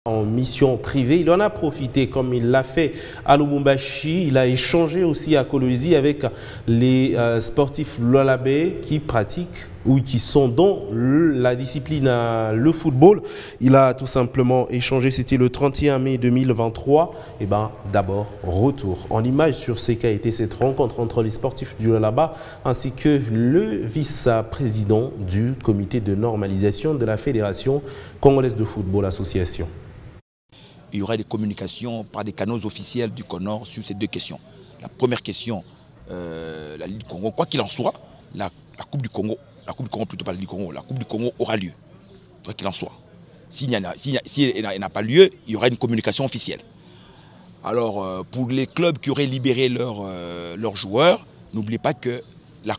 en mission privée. Il en a profité comme il l'a fait à Lubumbashi. Il a échangé aussi à Kolwezi avec les sportifs Lualaba qui pratiquent ou qui sont dans la discipline le football. Il a tout simplement échangé, c'était le 31 mai 2023. Et bien d'abord, retour en image sur ce qu'a été cette rencontre entre les sportifs du Lualaba ainsi que le vice-président du comité de normalisation de la Fédération congolaise de football association. Il y aura des communications par des canaux officiels du CONOR sur ces deux questions. La première question, la Ligue du Congo, quoi qu'il en soit, la Coupe du Congo plutôt pas la Ligue du Congo, la Coupe du Congo aura lieu, quoi qu'il en soit. Si elle n'a pas lieu, il y aura une communication officielle. Alors, pour les clubs qui auraient libéré leurs joueurs, n'oubliez pas que la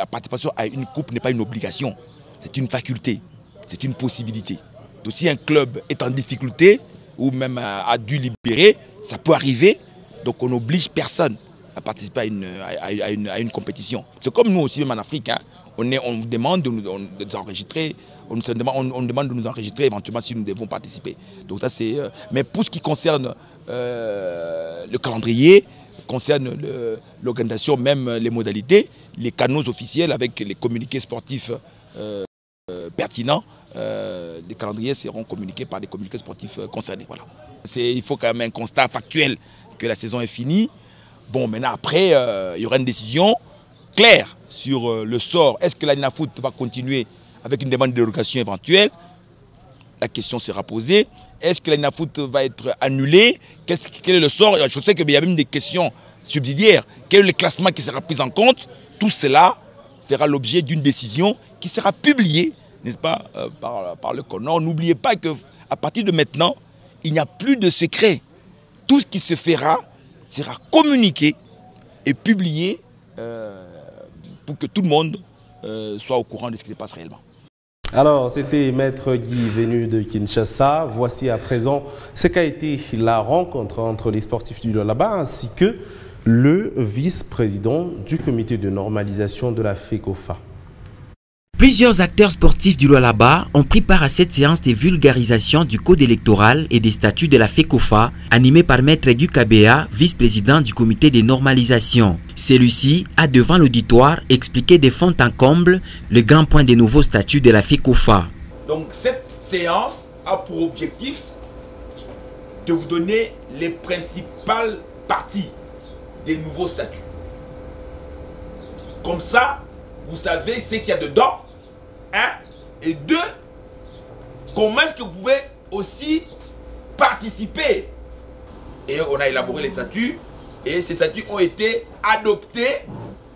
participation à une coupe n'est pas une obligation, c'est une faculté, c'est une possibilité. Donc si un club est en difficulté ou même a dû libérer, ça peut arriver. Donc on n'oblige personne à participer à une compétition. C'est comme nous aussi, même en Afrique, hein, on demande de nous enregistrer, on demande de nous enregistrer éventuellement si nous devons participer. Donc ça c'est. Mais pour ce qui concerne le calendrier, concerne l'organisation, même les modalités, les canaux officiels avec les communiqués sportifs pertinents. Les calendriers seront communiqués par les communiqués sportifs concernés. Voilà. Il faut quand même un constat factuel que la saison est finie. Bon, maintenant après, il y aura une décision claire sur le sort. Est-ce que la NAFoot va continuer avec une demande de dérogation éventuelle? La question sera posée. Est-ce que la NAFoot va être annulée? Quel est le sort? Je sais qu'il y a même des questions subsidiaires. Quel est le classement qui sera pris en compte? Tout cela fera l'objet d'une décision qui sera publiée, n'est-ce pas, par le CONOR. N'oubliez pas qu'à partir de maintenant, il n'y a plus de secret. Tout ce qui se fera sera communiqué et publié pour que tout le monde soit au courant de ce qui se passe réellement. Alors, c'était Maître Guy venu de Kinshasa. Voici à présent ce qu'a été la rencontre entre les sportifs du Lualaba ainsi que le vice-président du comité de normalisation de la FECOFA. Plusieurs acteurs sportifs du Lualaba ont pris part à cette séance de vulgarisation du code électoral et des statuts de la FECOFA, animée par Maître Guy Kabea, vice-président du comité de normalisation. Celui-ci a devant l'auditoire expliqué de fond en comble le grand point des nouveaux statuts de la FECOFA. Donc cette séance a pour objectif de vous donner les principales parties des nouveaux statuts. Comme ça, vous savez ce qu'il y a dedans. Un, et deux, comment est-ce que vous pouvez aussi participer? Et on a élaboré les statuts et ces statuts ont été adoptés.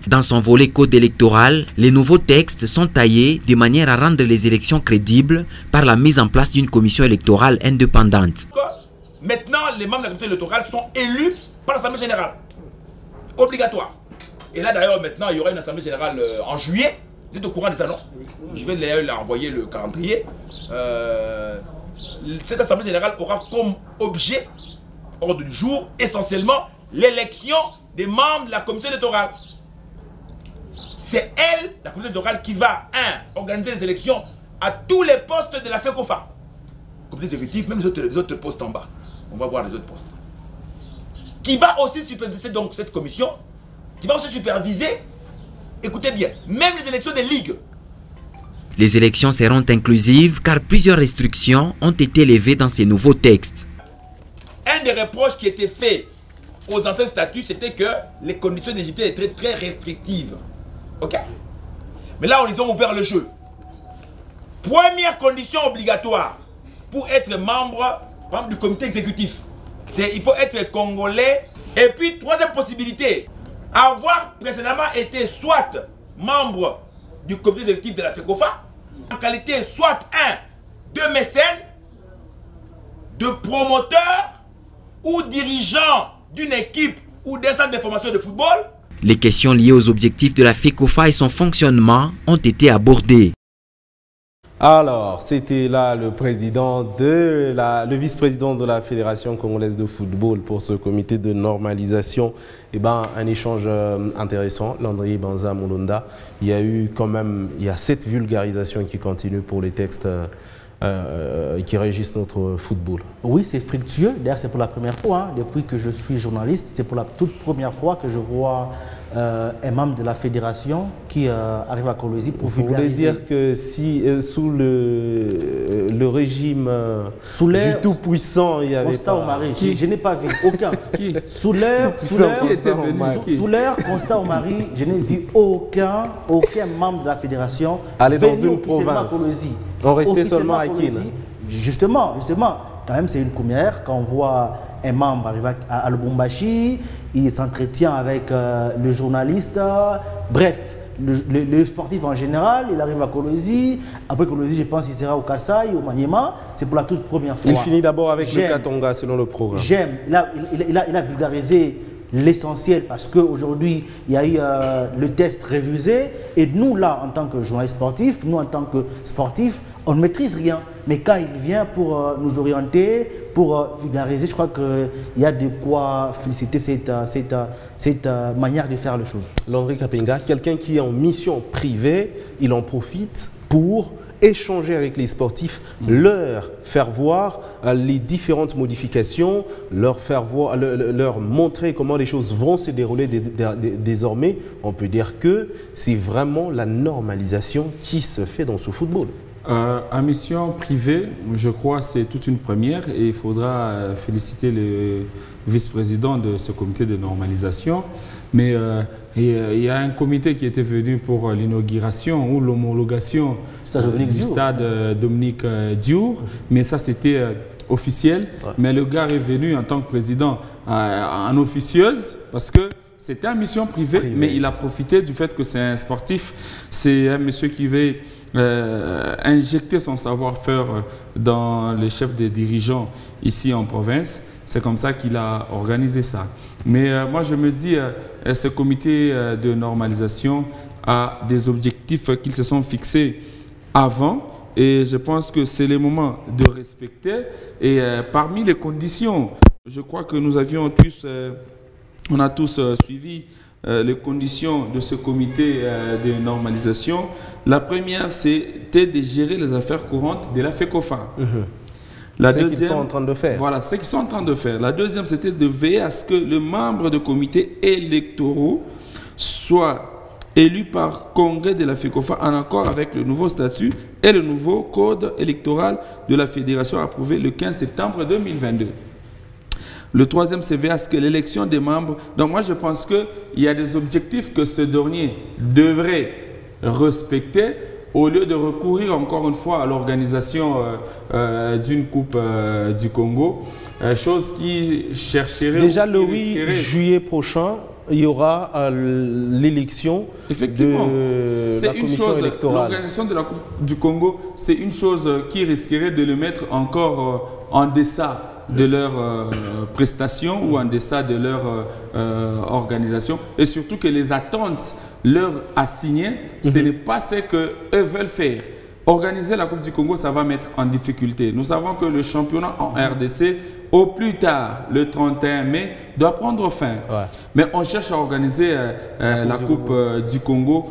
Dans son volet code électoral, les nouveaux textes sont taillés de manière à rendre les élections crédibles par la mise en place d'une commission électorale indépendante. Maintenant, les membres de la commission électorale sont élus par l'Assemblée générale. Obligatoire. Et là d'ailleurs, maintenant, il y aura une Assemblée générale en juillet. Vous êtes au courant de ça, non? Je vais leur envoyer le calendrier. Cette Assemblée générale aura comme objet, ordre du jour, essentiellement l'élection des membres de la commission électorale. C'est elle, la commission électorale, qui va, organiser les élections à tous les postes de la FECOFA. Comité exécutif, même les autres postes en bas. On va voir les autres postes. Qui va aussi superviser donc cette commission, qui va aussi superviser, écoutez bien, même les élections des ligues. Les élections seront inclusives car plusieurs restrictions ont été levées dans ces nouveaux textes. Un des reproches qui était fait aux anciens statuts, c'était que les conditions d'éligibilité étaient très restrictives. Ok? Mais là, ils ont ouvert le jeu. Première condition obligatoire pour être membre, par exemple, du comité exécutif, c'est il faut être congolais. Et puis, troisième possibilité, avoir précédemment été soit membre du comité exécutif de la FECOFA, en qualité soit de mécène, de promoteur ou dirigeant d'une équipe ou d'un centre de formation de football. Les questions liées aux objectifs de la FECOFA et son fonctionnement ont été abordées. Alors, c'était là le vice-président de la Fédération congolaise de football pour ce comité de normalisation. Eh ben, un échange intéressant. Landry Banza Mulonda, il y a cette vulgarisation qui continue pour les textes qui régissent notre football. Oui, c'est fructueux. D'ailleurs, c'est pour la première fois, hein, depuis que je suis journaliste, c'est pour la toute première fois que je vois un membre de la fédération qui arrive à Kolwezi pour vulgariser. Vous voulez dire que si sous le régime du tout-puissant, il y avait Constant Omari, je n'ai pas vu aucun. Sous l'ère Constant Omari, je n'ai vu aucun membre de la fédération aller dans une province. On restait seulement à Kin. Justement, quand même c'est une première quand on voit un membre arriver à Lubumbashi, il s'entretient avec le journaliste, bref, le sportif en général, il arrive à Kolwezi. Après Kolwezi, je pense qu'il sera au Kasaï, au Maniema. C'est pour la toute première fois. Il finit d'abord avec le Katonga selon le programme. J'aime. Il a vulgarisé l'essentiel parce qu'aujourd'hui, il y a eu le test révisé. Et nous, là, en tant que journaliste sportif, nous, en tant que sportifs, on ne maîtrise rien. Mais quand il vient pour nous orienter, pour vulgariser, je crois qu'il y a de quoi féliciter cette manière de faire les choses. Landry Kapenga, quelqu'un qui est en mission privée, il en profite pour échanger avec les sportifs, leur faire voir les différentes modifications, leur montrer comment les choses vont se dérouler désormais. On peut dire que c'est vraiment la normalisation qui se fait dans ce football. En mission privée, je crois que c'est toute une première et il faudra féliciter le vice-président de ce comité de normalisation. Mais il y a un comité qui était venu pour l'inauguration ou l'homologation du stade Dominique Diour, mais ça c'était officiel. Ouais. Mais le gars est venu en tant que président en officieuse parce que c'était une mission privée, mais il a profité du fait que c'est un sportif, c'est un monsieur qui veut injecter son savoir-faire dans les chefs des dirigeants ici en province. C'est comme ça qu'il a organisé ça. Mais moi, je me dis, ce comité de normalisation a des objectifs qu'ils se sont fixés avant. Et je pense que c'est le moment de respecter. Et parmi les conditions, je crois que nous avions tous, on a tous suivi les conditions de ce comité de normalisation. La première, c'était de gérer les affaires courantes de la FECOFA. La deuxième, ce qu'ils sont en train de faire. Voilà, ce qu'ils sont en train de faire. La deuxième, c'était de veiller à ce que le membre de comités électoraux soit élu par congrès de la FECOFA en accord avec le nouveau statut et le nouveau code électoral de la fédération approuvé le 15 septembre 2022. Le troisième, c'est veiller à ce que l'élection des membres... Donc moi, je pense qu'il y a des objectifs que ce dernier devrait respecter au lieu de recourir encore une fois à l'organisation d'une Coupe du Congo, chose qui chercherait... Déjà le 8 juillet prochain, il y aura l'élection de la commission électorale. L'organisation de la Coupe du Congo, c'est une chose qui risquerait de le mettre encore en deçà de leur prestations ou en deçà de leur organisation, et surtout que les attentes leur assignées, ce n'est pas ce qu'eux veulent faire. Organiser la Coupe du Congo, ça va mettre en difficulté. Nous savons que le championnat en RDC, au plus tard, le 31 mai, doit prendre fin. Ouais. Mais on cherche à organiser la Coupe du Congo.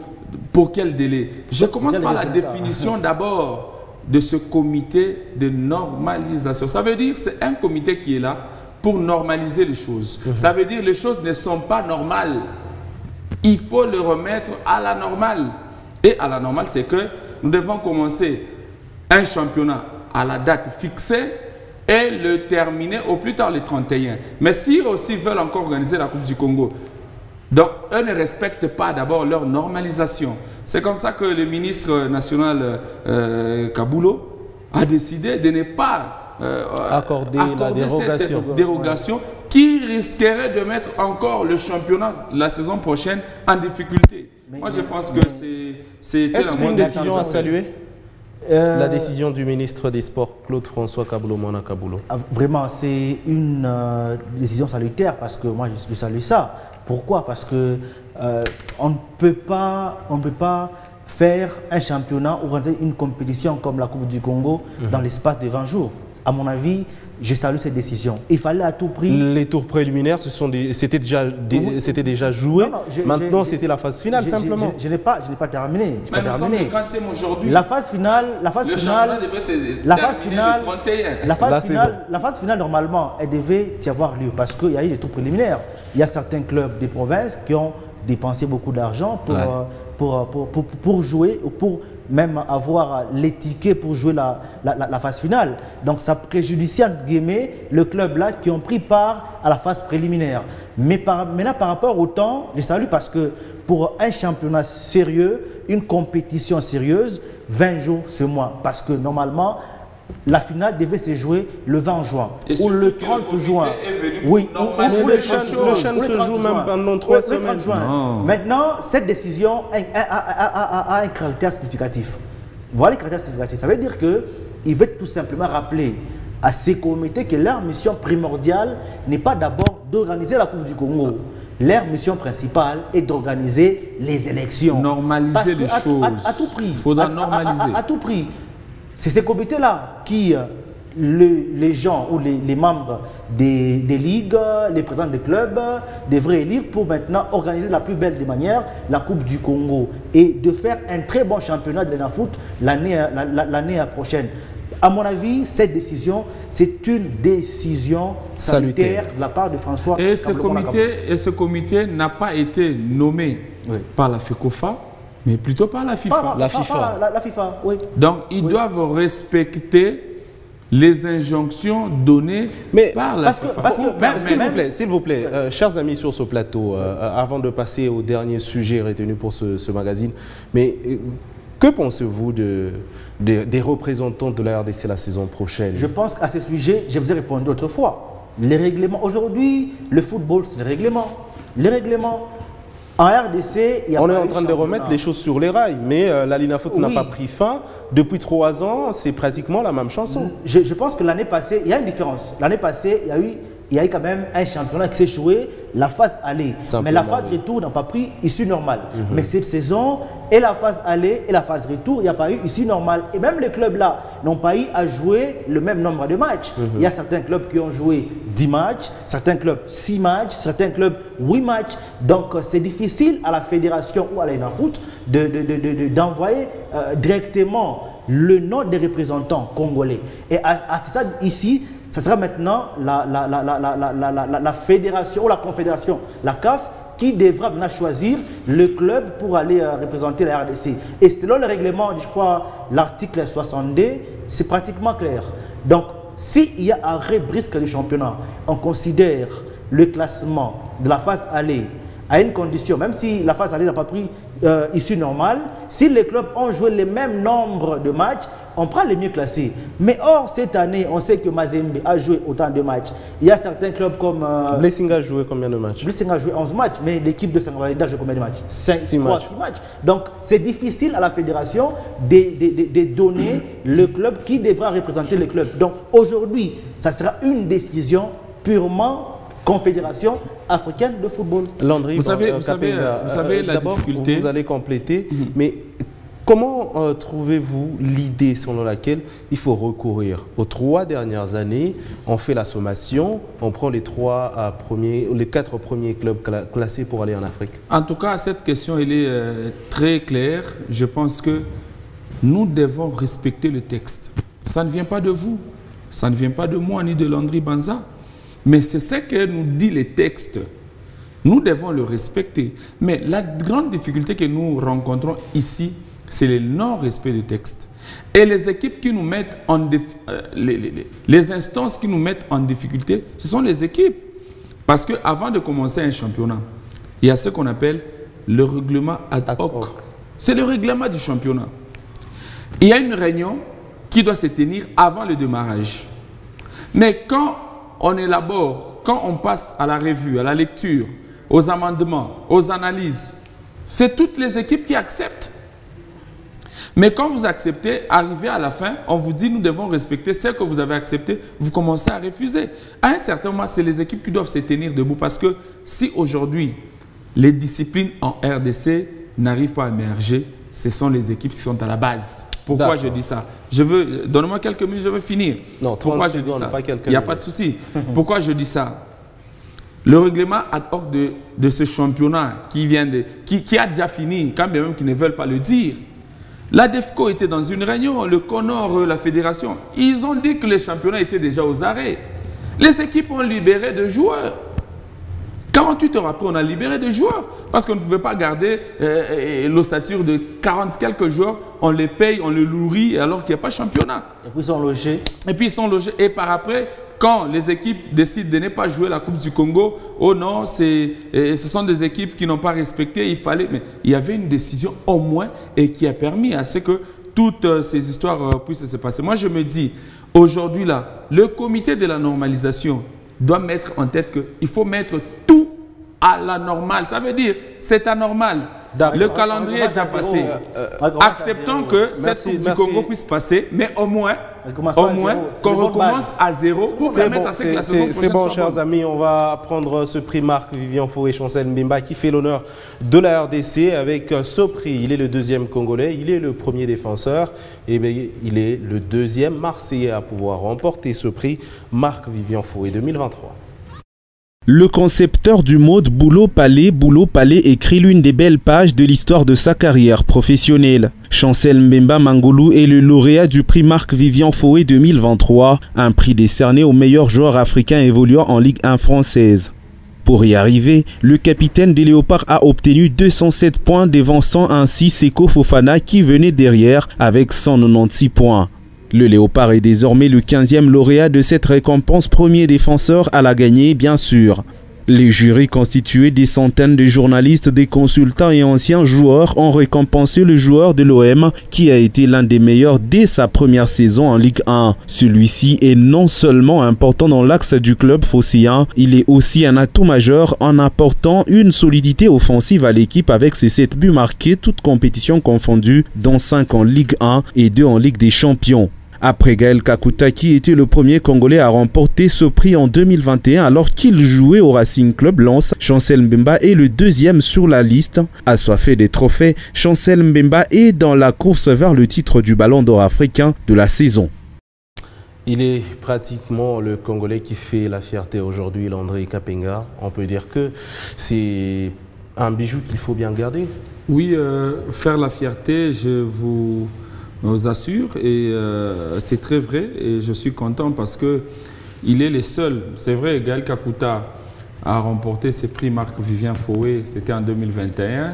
Pour quel délai? Je commence par la définition d'abord de ce comité de normalisation. Ça veut dire que c'est un comité qui est là pour normaliser les choses. Ça veut dire que les choses ne sont pas normales. Il faut le remettre à la normale. Et à la normale, c'est que nous devons commencer un championnat à la date fixée et le terminer au plus tard le 31. Mais si aussi veulent encore organiser la Coupe du Congo, donc eux ne respectent pas d'abord leur normalisation. C'est comme ça que le ministre national Kabulo a décidé de ne pas accorder cette dérogation qui risquerait de mettre encore le championnat la saison prochaine en difficulté. Moi, je pense que c'était une décision à saluer. La décision du ministre des Sports, Claude-François Kabulo-Mona Kabulo. Vraiment, c'est une décision salutaire parce que moi, je salue ça. Pourquoi? Parce que on ne peut pas faire un championnat ou organiser une compétition comme la Coupe du Congo dans l'espace de 20 jours. À mon avis, je salue cette décision. Il fallait à tout prix... Les tours préliminaires, c'était déjà joué. Maintenant, c'était la phase finale, simplement. Je n'ai pas terminé. Mais nous sommes le 40e aujourd'hui. La phase finale, la phase finale, normalement, elle devait y avoir lieu parce qu'il y a eu des tours préliminaires. Il y a certains clubs des provinces qui ont dépensé beaucoup d'argent pour jouer ou pour même avoir les tickets pour jouer la phase finale. Donc ça préjudicie entre guillemets le club là qui ont pris part à la phase préliminaire. Mais maintenant par rapport au temps, je salue parce que pour un championnat sérieux, une compétition sérieuse, 20 jours ce mois. Parce que normalement, la finale devait se jouer le 20 juin ou le 30 juin. Oui, le Chan se joue même pendant 3 semaines. Maintenant, cette décision a un caractère significatif. Voilà le caractère significatif. Ça veut dire qu'il veut tout simplement rappeler à ces comités que leur mission primordiale n'est pas d'abord d'organiser la Coupe du Congo. Leur mission principale est d'organiser les élections. Normaliser les choses. À tout prix. Il faudra normaliser. À tout prix. C'est ces comités-là qui, les gens ou les membres des ligues, les présidents des clubs, devraient élire pour maintenant organiser de la plus belle des manières la Coupe du Congo et de faire un très bon championnat de l'ENAFOOT l'année prochaine. À mon avis, cette décision, c'est une décision salutaire de la part de François. Et ce comité n'a pas été nommé par la FECOFA, mais plutôt par la FIFA. La FIFA, oui. Donc, ils doivent respecter les injonctions données par la FIFA. S'il vous plaît, chers amis sur ce plateau, avant de passer au dernier sujet retenu pour ce magazine, mais que pensez-vous des représentants de la RDC la saison prochaine? Je pense qu'à ce sujet, je vous ai répondu autrefois. Les règlements, aujourd'hui, le football, c'est les règlements. Les règlements. En RDC, il y a on est en train de remettre les choses sur les rails, mais la LINAFOOT n'a pas pris fin. Depuis 3 ans, c'est pratiquement la même chanson. Je pense que l'année passée, il y a une différence. L'année passée, il y a eu quand même un championnat qui s'est joué, la phase aller. Mais la phase retour n'a pas pris issue normale. Mais cette saison, et la phase aller et la phase retour, il n'y a pas eu issue normale. Et même les clubs là n'ont pas eu à jouer le même nombre de matchs. Il y a certains clubs qui ont joué 10 matchs, certains clubs 6 matchs, certains clubs 8 matchs. Donc c'est difficile à la fédération ou à l'ENAFOOT d'envoyer directement le nom des représentants congolais. Et à ce stade ici, ça sera maintenant la fédération ou la confédération, la CAF, qui devra maintenant choisir le club pour aller représenter la RDC. Et selon le règlement, je crois, l'article 62, c'est pratiquement clair. Donc, s'il y a arrêt brisque du championnat, on considère le classement de la phase aller à une condition, même si la phase aller n'a pas pris issue normale, si les clubs ont joué le même nombre de matchs, on prend les mieux classés. Mais or, cette année, on sait que Mazembe a joué autant de matchs. Il y a certains clubs comme... Blessing a joué combien de matchs? Blessing a joué 11 matchs, mais l'équipe de Sangoalinda a joué combien de matchs? 6 matchs. Donc, c'est difficile à la fédération de donner le club qui devra représenter le club. Donc, aujourd'hui, ça sera une décision purement confédération africaine de football. Landry, vous savez la difficulté. Vous allez compléter, mais comment trouvez-vous l'idée selon laquelle il faut recourir aux 3 dernières années? On fait la sommation, on prend les 4 premiers clubs classés pour aller en Afrique. En tout cas, cette question elle est très claire. Je pense que nous devons respecter le texte. Ça ne vient pas de vous, ça ne vient pas de moi ni de Landry Banza. Mais c'est ce que nous dit les textes. Nous devons le respecter. Mais la grande difficulté que nous rencontrons ici, c'est le non-respect du texte. Et les équipes qui nous mettent en les instances qui nous mettent en difficulté, ce sont les équipes. Parce qu'avant de commencer un championnat, il y a ce qu'on appelle le règlement ad hoc. C'est le règlement du championnat. Il y a une réunion qui doit se tenir avant le démarrage. Mais quand on élabore, quand on passe à la revue, à la lecture, aux amendements, aux analyses, c'est toutes les équipes qui acceptent. Mais quand vous acceptez, arrivé à la fin, on vous dit nous devons respecter ce que vous avez accepté, vous commencez à refuser. À un certain moment, c'est les équipes qui doivent se tenir debout parce que si aujourd'hui, les disciplines en RDC n'arrivent pas à émerger, ce sont les équipes qui sont à la base. Pourquoi je dis ça? Donne-moi quelques minutes, je veux finir. Non, pourquoi je dis ça? Il n'y a pas de souci. Pourquoi je dis ça? Le règlement ad hoc de ce championnat qui a déjà fini, quand même qu'ils ne veulent pas le dire. La DEFCO était dans une réunion, le CONOR, la fédération. Ils ont dit que les championnats étaient déjà aux arrêts. Les équipes ont libéré de joueurs. 48 heures après, on a libéré des joueurs parce qu'on ne pouvait pas garder l'ossature de 40 quelques joueurs. On les paye, on les nourrit alors qu'il n'y a pas de championnat. Et puis ils sont logés. Et par après, quand les équipes décident de ne pas jouer la Coupe du Congo, oh non, ce sont des équipes qui n'ont pas respecté, mais il y avait une décision au moins et qui a permis à ce que toutes ces histoires puissent se passer. Moi, je me dis, aujourd'hui là, le comité de la normalisation doit mettre en tête qu'il faut mettre tout à la normale. Ça veut dire, c'est anormal. Le calendrier est déjà passé. Acceptons que cette Coupe du Congo puisse passer, mais au moins qu'on recommence à zéro pour permettre à ce que la saison prochaine soit bonne. C'est bon, chers amis, on va prendre ce prix Marc-Vivian Fauré Chancel Mbemba qui fait l'honneur de la RDC avec ce prix. Il est le deuxième Congolais, il est le premier défenseur et bien, il est le deuxième Marseillais à pouvoir remporter ce prix Marc-Vivian Fauré 2023. Le concepteur du mode Boulot Palais écrit l'une des belles pages de l'histoire de sa carrière professionnelle. Chancel Mbemba Mangolou est le lauréat du prix Marc-Vivian Fauré 2023, un prix décerné aux meilleurs joueurs africains évoluant en Ligue 1 française. Pour y arriver, le capitaine des Léopards a obtenu 207 points, dévançant ainsi Seko Fofana qui venait derrière avec 196 points. Le Léopard est désormais le 15e lauréat de cette récompense, premier défenseur à la gagner bien sûr. Les jurys constitués des centaines de journalistes, des consultants et anciens joueurs ont récompensé le joueur de l'OM qui a été l'un des meilleurs dès sa première saison en Ligue 1. Celui-ci est non seulement important dans l'axe du club phocéen, il est aussi un atout majeur en apportant une solidité offensive à l'équipe avec ses 7 buts marqués, toutes compétitions confondues, dont 5 en Ligue 1 et 2 en Ligue des Champions. Après Gaël Kakuta qui était le premier Congolais à remporter ce prix en 2021 alors qu'il jouait au Racing Club Lens, Chancel Mbemba est le deuxième sur la liste. Assoiffé des trophées, Chancel Mbemba est dans la course vers le titre du Ballon d'Or africain de la saison. Il est pratiquement le Congolais qui fait la fierté aujourd'hui, Landry Kapenga. On peut dire que c'est un bijou qu'il faut bien garder. Oui, faire la fierté, je vous assure, et c'est très vrai, et je suis content parce qu'il est le seul. C'est vrai, Gaël Kakuta a remporté ce prix Marc-Vivian Fauré, c'était en 2021.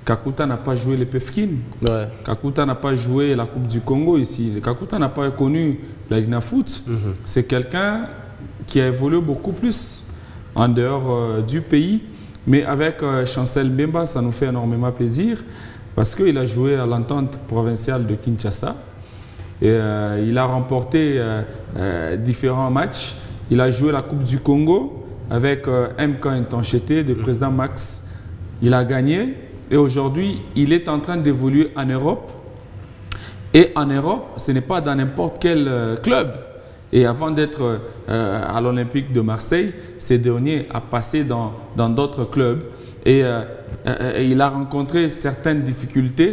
Kakuta n'a pas joué les PEFKIN. Ouais. Kakuta n'a pas joué la Coupe du Congo ici. Kakuta n'a pas connu la Ligue Foot. C'est quelqu'un qui a évolué beaucoup plus en dehors du pays. Mais avec Chancel Mbemba, ça nous fait énormément plaisir parce qu'il a joué à l'entente provinciale de Kinshasa. Et, il a remporté différents matchs. Il a joué la Coupe du Congo avec MK Ntanchete, le président Max. Il a gagné. Et aujourd'hui, il est en train d'évoluer en Europe. Et en Europe, ce n'est pas dans n'importe quel club. Et avant d'être à l'Olympique de Marseille, ce dernier a passé dans d'autres clubs. Et il a rencontré certaines difficultés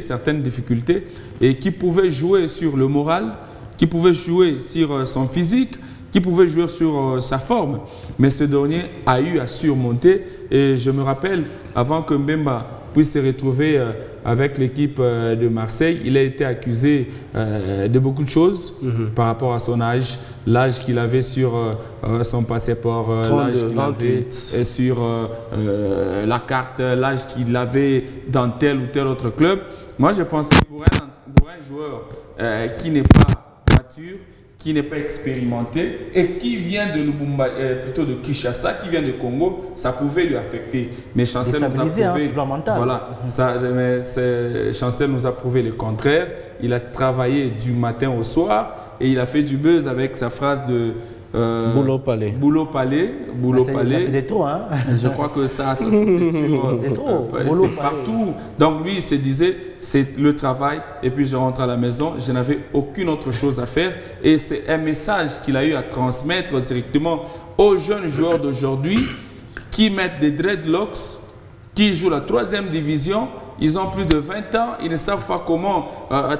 et qui pouvaient jouer sur le moral, qui pouvaient jouer sur son physique, qui pouvaient jouer sur sa forme. Mais ce dernier a eu à surmonter. Et je me rappelle, avant que Mbemba puisse se retrouver avec l'équipe de Marseille, il a été accusé de beaucoup de choses par rapport à son âge, l'âge qu'il avait sur son passeport, l'âge qu'il avait sur la carte, l'âge qu'il avait dans tel ou tel autre club. Moi, je pense que pour un joueur qui n'est pas mature, qui n'est pas expérimenté et qui vient de Lubumba, plutôt de Kinshasa, qui vient de Congo, ça pouvait lui affecter. Mais Chancel nous a prouvé, voilà, Chancel nous a prouvé le contraire. Il a travaillé du matin au soir et il a fait du buzz avec sa phrase de Boulot Palais. Boulot Palais. Boulot Palais. C'est des trop, hein. Je crois que ça c'est sûr. C'est partout. Donc lui, il se disait, c'est le travail. Et puis je rentre à la maison, je n'avais aucune autre chose à faire. Et c'est un message qu'il a eu à transmettre directement aux jeunes joueurs d'aujourd'hui qui mettent des dreadlocks, qui jouent la 3e division ils ont plus de 20 ans, ils ne savent pas comment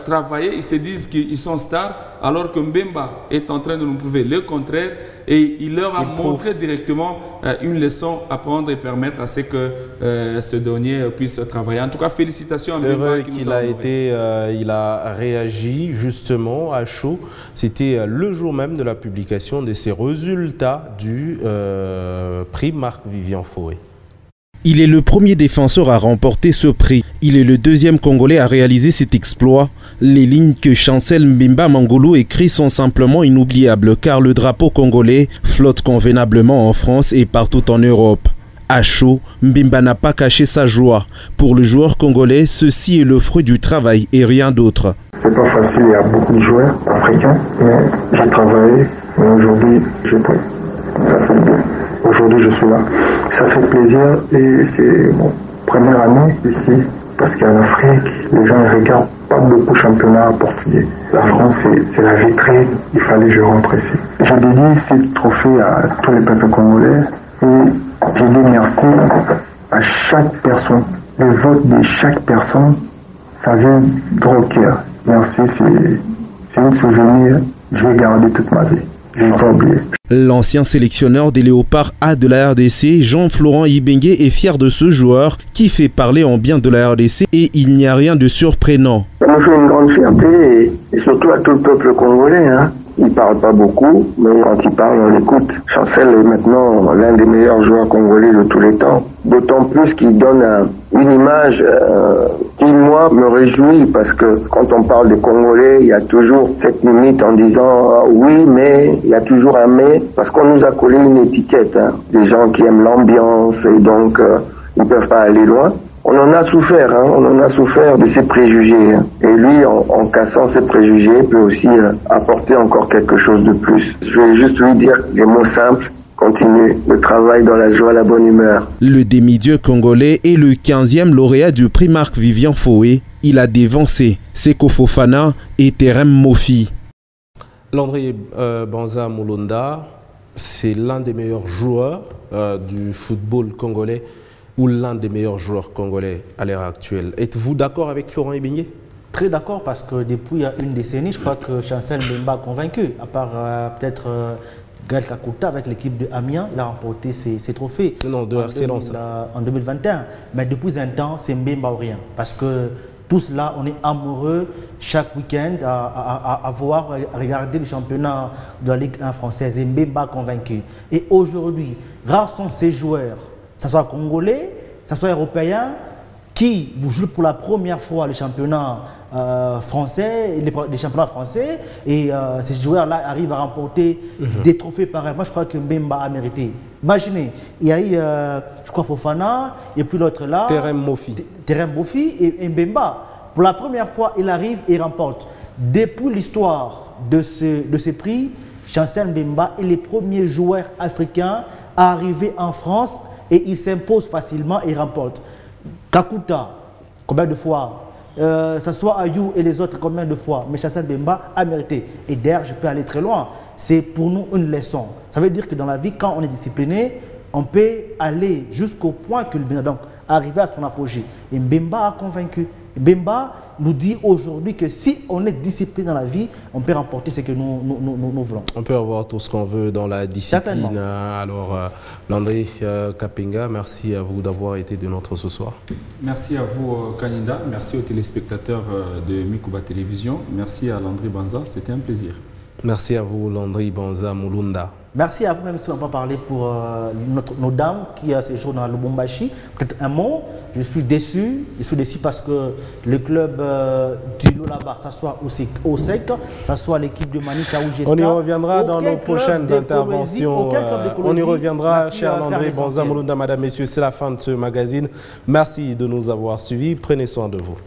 travailler, ils se disent qu'ils sont stars, alors que Mbemba est en train de nous prouver le contraire et il leur a montré directement une leçon à prendre et permettre à ce que ce dernier puisse travailler. En tout cas, félicitations à Mbemba qui nous a honoré. Il a réagi justement à chaud. C'était le jour même de la publication de ces résultats du prix Marc-Vivien Foé. Il est le premier défenseur à remporter ce prix. Il est le deuxième Congolais à réaliser cet exploit. Les lignes que Chancel Mbemba Mangolo écrit sont simplement inoubliables car le drapeau congolais flotte convenablement en France et partout en Europe. À chaud, Mbemba n'a pas caché sa joie. Pour le joueur congolais, ceci est le fruit du travail et rien d'autre. C'est pas facile, il y a beaucoup de joueurs africains, mais j'ai travaillé, mais aujourd'hui, j'ai pris. Ça fait bien. Aujourd'hui, je suis là. Ça fait plaisir et c'est mon première année ici, parce qu'en Afrique, les gens ne regardent pas beaucoup le championnat portugais. La France, c'est la vitrine, il fallait que je rentre ici. Je dédie ce trophée à tous les peuples congolais et je dis merci à chaque personne. Le vote de chaque personne, ça vient droit au cœur. Merci, c'est un souvenir, je vais garder toute ma vie. Je ne vais pas oublier. L'ancien sélectionneur des Léopards A de la RDC, Jean-Florent Ibenge, est fier de ce joueur qui fait parler en bien de la RDC et il n'y a rien de surprenant. Ça me fait une grande fierté et surtout à tout le peuple congolais. Il ne parle pas beaucoup, mais quand il parle, on l'écoute. Chancel est maintenant l'un des meilleurs joueurs congolais de tous les temps. D'autant plus qu'il donne une image qui, moi, me réjouit parce que quand on parle des Congolais, il y a toujours cette limite en disant oui, mais il y a toujours un mais, parce qu'on nous a collé une étiquette. Des gens qui aiment l'ambiance et donc ils ne peuvent pas aller loin. On en a souffert, on en a souffert de ces préjugés. Et lui, en cassant ces préjugés, peut aussi apporter encore quelque chose de plus. Je vais juste lui dire des mots simples. Continue le travail dans la joie, la bonne humeur. Le demi-dieu congolais est le 15e lauréat du prix Marc-Vivien Foé. Il a dévancé Seko Fofana et Terem Mofi. Landry Banza Mulunda, c'est l'un des meilleurs joueurs du football congolais ou l'un des meilleurs joueurs congolais à l'heure actuelle. Êtes-vous d'accord avec Florent Ibenge? Très d'accord, parce que depuis une décennie, je crois que Chancel Mbemba a convaincu, à part peut-être Gaël Kakuta avec l'équipe de Amiens, il a remporté ses trophées. Non, de RC Lens. En 2021. Mais depuis un temps, c'est Mbemba ou rien. Parce que tous là, on est amoureux chaque week-end à regarder le championnat de la Ligue 1 française. Et Mbemba a convaincu. Et aujourd'hui, rares sont ces joueurs, que ce soit congolais, que ce soit européens, qui vous jouent pour la première fois le championnat français, les championnats français, et ces joueurs-là arrivent à remporter des trophées pareils. Moi, je crois que Mbemba a mérité. Imaginez, il y a eu, je crois, Fofana, et puis l'autre là, Terem Mofi. Terem Mofi et Mbemba. Pour la première fois, il arrive et remporte. Depuis l'histoire de ce prix, Chancel Mbemba est le premier joueur africain à arriver en France et il s'impose facilement et remporte. Kakuta, combien de fois? Ça soit Ayou et les autres, combien de fois? Mais Chancel Mbemba a mérité. Et d'ailleurs, je peux aller très loin. C'est pour nous une leçon. Ça veut dire que dans la vie, quand on est discipliné, on peut aller jusqu'au point que le Bénin, donc arriver à son apogée. Et Mbemba a convaincu. Mbemba nous dit aujourd'hui que si on est discipliné dans la vie, on peut remporter ce que nous voulons. On peut avoir tout ce qu'on veut dans la discipline. Certainement. Alors, Landry Kapinga, merci à vous d'avoir été de notre ce soir. Merci à vous, Kaninda. Merci aux téléspectateurs de Mikuba Télévision. Merci à Landry Banza. C'était un plaisir. Merci à vous, Landry Banza Mulunda. Merci à vous, même si on n'a pas parlé pour nos dames qui séjournent à Lubumbashi. Peut-être un mot, je suis déçu parce que le club du Lualaba, ça soit au SEC, ça soit l'équipe de Manika ou Gesca. On y reviendra dans nos prochaines interventions. On y reviendra, cher Landry Banza Mulunda, madame, messieurs, c'est la fin de ce magazine. Merci de nous avoir suivis. Prenez soin de vous.